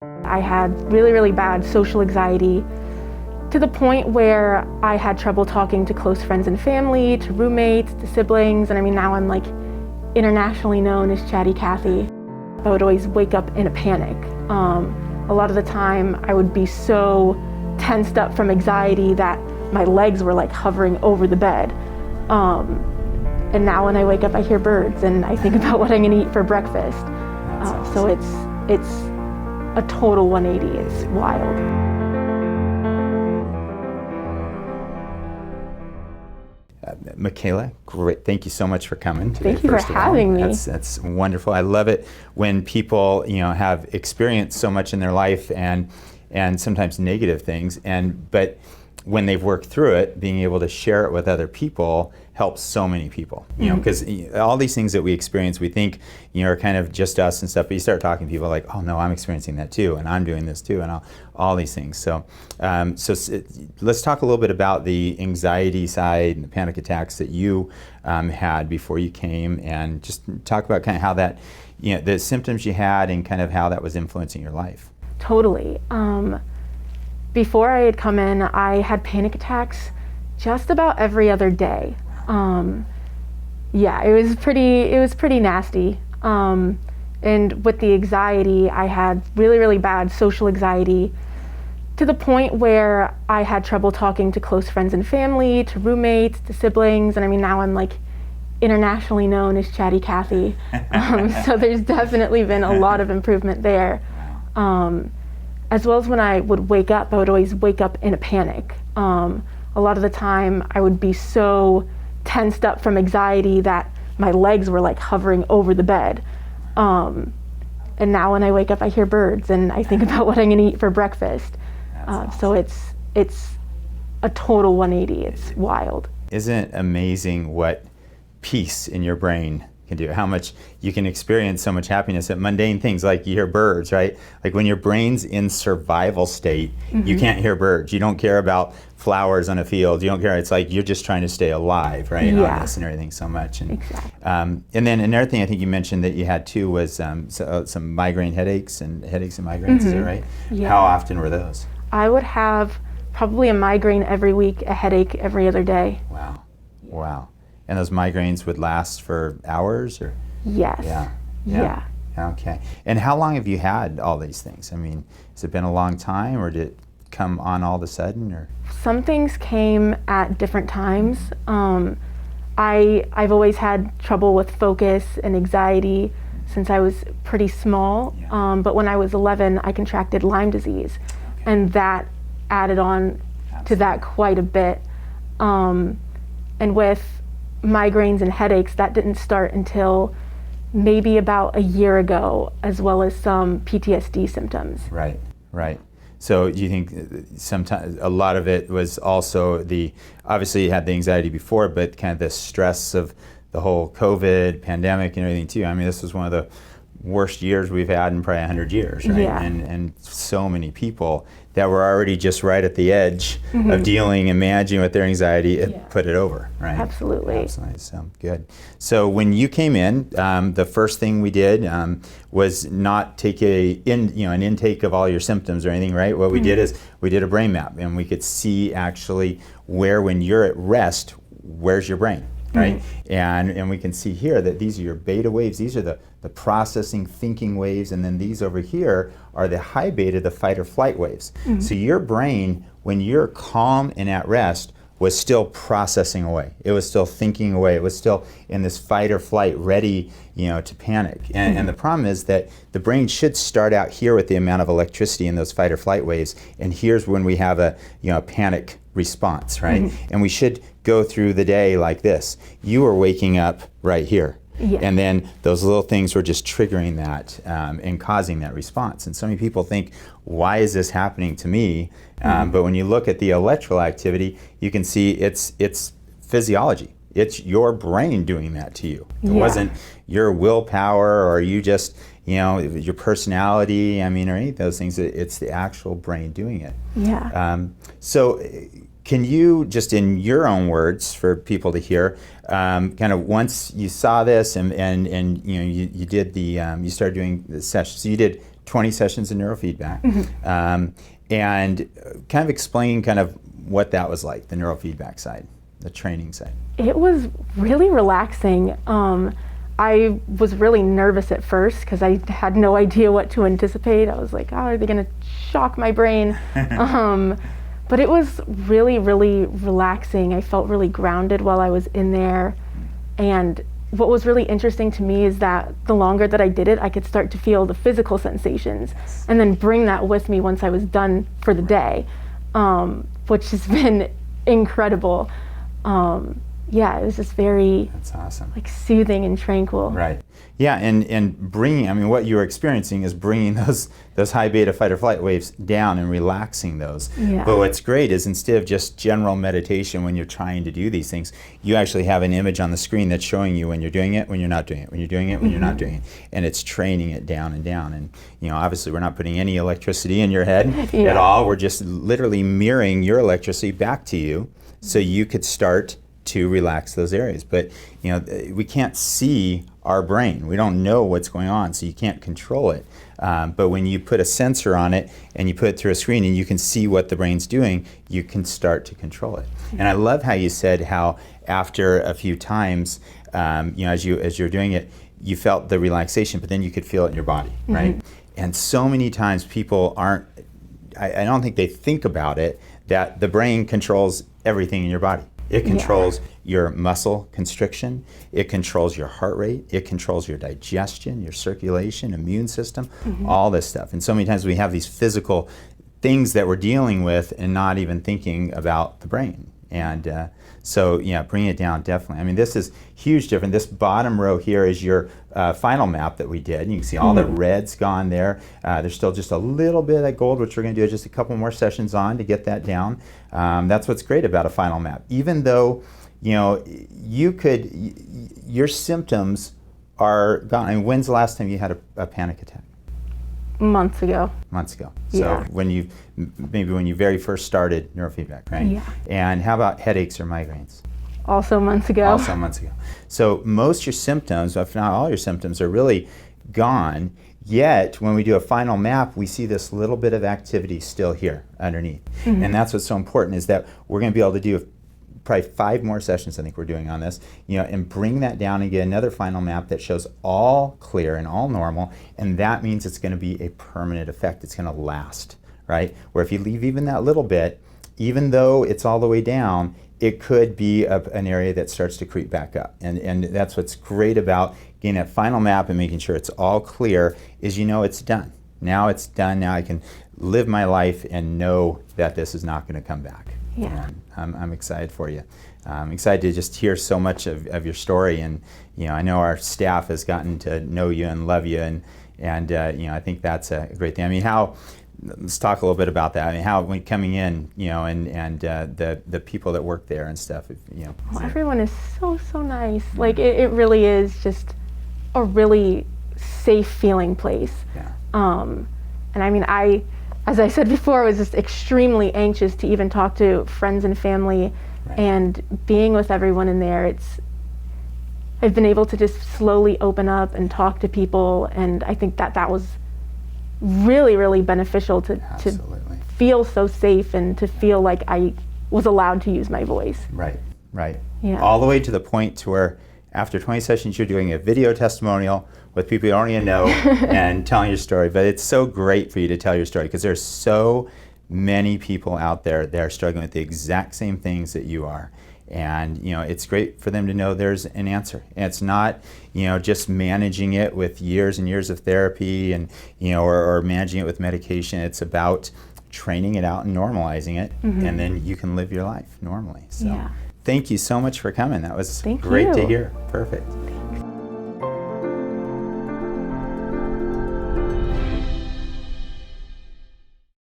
I had really, really bad social anxiety to the point where I had trouble talking to close friends and family, to roommates, to siblings, and I mean now I'm like internationally known as Chatty Cathy. I would always wake up in a panic. A lot of the time I would be so tensed up from anxiety that my legs were like hovering over the bed. And now when I wake up I hear birds and I think about what I'm gonna eat for breakfast. So it's a total 180, it's wild. Michaela, great. Thank you so much for coming today. Thank you for having me. That's wonderful. I love it when people, have experienced so much in their life and sometimes negative things, but when they've worked through it, being able to share it with other people helps so many people. Because all these things that we experience, we think are kind of just us and stuff. But you start talking to people like, oh no, I'm experiencing that too, and I'm doing this too, and all these things. So, let's talk a little bit about the anxiety side and the panic attacks that you had before you came, and just talk about kind of how that, the symptoms you had and kind of how that was influencing your life. Totally. Before I had come in, I had panic attacks just about every other day. Yeah, it was pretty nasty. And with the anxiety, I had really, really bad social anxiety to the point where I had trouble talking to close friends and family, to roommates, to siblings, and I mean now I'm like internationally known as Chatty Cathy. So there's definitely been a lot of improvement there. As well as when I would wake up, I would always wake up in a panic. A lot of the time I would be so tensed up from anxiety that my legs were like hovering over the bed. And now when I wake up I hear birds and I think about what I'm gonna eat for breakfast. Awesome. So it's a total 180, it's wild. Isn't it amazing what peace in your brain can do, how much you can experience so much happiness at mundane things like you hear birds, right? Like when your brain's in survival state, you can't hear birds. You don't care about flowers on a field. You don't care. It's like you're just trying to stay alive, right? Yeah. On this and everything so much. And, exactly. And then another thing I think you mentioned that you had too was some migraine headaches and migraines, is that right? Yeah. How often were those? I would have probably a migraine every week, a headache every other day. Wow. Wow. And those migraines would last for hours, or? Yes. Yeah. Okay. And how long have you had all these things? I mean, has it been a long time, or did it come on all of a sudden, or? Some things came at different times. I've always had trouble with focus and anxiety since I was pretty small. Yeah. But when I was 11, I contracted Lyme disease, and that added on to that quite a bit. And with migraines and headaches, that didn't start until maybe about a year ago, as well as some PTSD symptoms. Right. So do you think sometimes a lot of it was also obviously you had the anxiety before, but kind of the stress of the whole COVID pandemic and everything too? I mean, this was one of the worst years we've had in probably 100 years, right? Yeah. And so many people that were already just right at the edge of dealing and managing with their anxiety, put it over, right? Absolutely. So good. So when you came in, the first thing we did was not take an intake of all your symptoms or anything, right? What we did is we did a brain map, and we could see actually where, when you're at rest, where's your brain, right? And we can see here that these are your beta waves. These are the processing, thinking waves, and then these over here are the high beta, the fight or flight waves. So your brain, when you're calm and at rest, was still processing away. It was still thinking away. It was still in this fight or flight, ready, to panic. And the problem is that the brain should start out here with the amount of electricity in those fight or flight waves, and here's when we have a panic response, right? And we should go through the day like this. You were waking up right here. Yeah. And then those little things were just triggering that and causing that response. And so many people think, why is this happening to me? But when you look at the electrical activity, you can see it's physiology. It's your brain doing that to you. It wasn't your willpower or you just, your personality, or any of those things. It's the actual brain doing it. Yeah. So can you, just in your own words for people to hear, kind of once you saw this and you did you started doing the session, so you did 20 sessions of neurofeedback, and kind of explain kind of what that was like, the neurofeedback side, the training side. It was really relaxing. I was really nervous at first because I had no idea what to anticipate. I was like, oh, are they going to shock my brain? But it was really, really relaxing. I felt really grounded while I was in there. And what was really interesting to me is that the longer that I did it, I could start to feel the physical sensations and then bring that with me once I was done for the day, which has been incredible. Yeah, it was just very That's awesome. like soothing and tranquil. Right. Yeah, and bringing, I mean, what you're experiencing is bringing those high beta fight or flight waves down and relaxing those. Yeah. But what's great is instead of just general meditation when you're trying to do these things, you actually have an image on the screen that's showing you when you're doing it, when you're not doing it, when you're doing it, when you're not doing it. And it's training it down and down. And, you know, obviously we're not putting any electricity in your head at all. We're just literally mirroring your electricity back to you so you could start to relax those areas. But you know, we can't see our brain. We don't know what's going on, so you can't control it. But when you put a sensor on it and you put it through a screen and you can see what the brain's doing, you can start to control it. And I love how you said how after a few times, you know, as you're doing it, you felt the relaxation, but then you could feel it in your body, right? And so many times people aren't, I don't think they think about it, that the brain controls everything in your body. It controls your muscle constriction, it controls your heart rate, it controls your digestion, your circulation, immune system, all this stuff. And so many times we have these physical things that we're dealing with and not even thinking about the brain. And so, yeah, bring it down, definitely. I mean, this is huge different. This bottom row here is your final map that we did. You can see all the red's gone there. There's still just a little bit of gold, which we're going to do just a couple more sessions on to get that down. That's what's great about a final map. Even though, you know, your symptoms are gone. I mean, when's the last time you had a panic attack? Months ago. Months ago. Yeah. So when you very first started neurofeedback, right? Yeah. And how about headaches or migraines? Also months ago. Also months ago. So most of your symptoms, if not all your symptoms, are really gone. Yet when we do a final map, we see this little bit of activity still here underneath. And that's what's so important, is that we're going to be able to do probably 5 more sessions, I think we're doing on this, you know, and bring that down and get another final map that shows all clear and all normal, and that means it's going to be a permanent effect. It's going to last, right? Where if you leave even that little bit, even though it's all the way down, it could be an area that starts to creep back up. And that's what's great about getting that final map and making sure it's all clear, is you know it's done. Now it's done. Now I can live my life and know that this is not going to come back. Yeah. And I'm excited for you. I'm excited to just hear so much of your story, and you know, I know our staff has gotten to know you and love you, and you know, I think that's a great thing. I mean, let's talk a little bit about that. I mean, how when coming in, you know, and the people that work there and stuff, you know. Well, everyone is so nice. Like it really is just a really safe feeling place. Yeah. And I mean, as I said before, I was just extremely anxious to even talk to friends and family, and being with everyone in there, I've been able to just slowly open up and talk to people, and I think that was really, really beneficial to feel so safe and to feel like I was allowed to use my voice. Right. Yeah. All the way to the point to where after 20 sessions, you're doing a video testimonial with people you don't even know and telling your story. But it's so great for you to tell your story, because there's so many people out there that are struggling with the exact same things that you are. And you know, it's great for them to know there's an answer. And it's not, you know, just managing it with years and years of therapy, and you know, or managing it with medication. It's about training it out and normalizing it, and then you can live your life normally. So. Yeah. Thank you so much for coming. That was Thank great you. to hear. Perfect.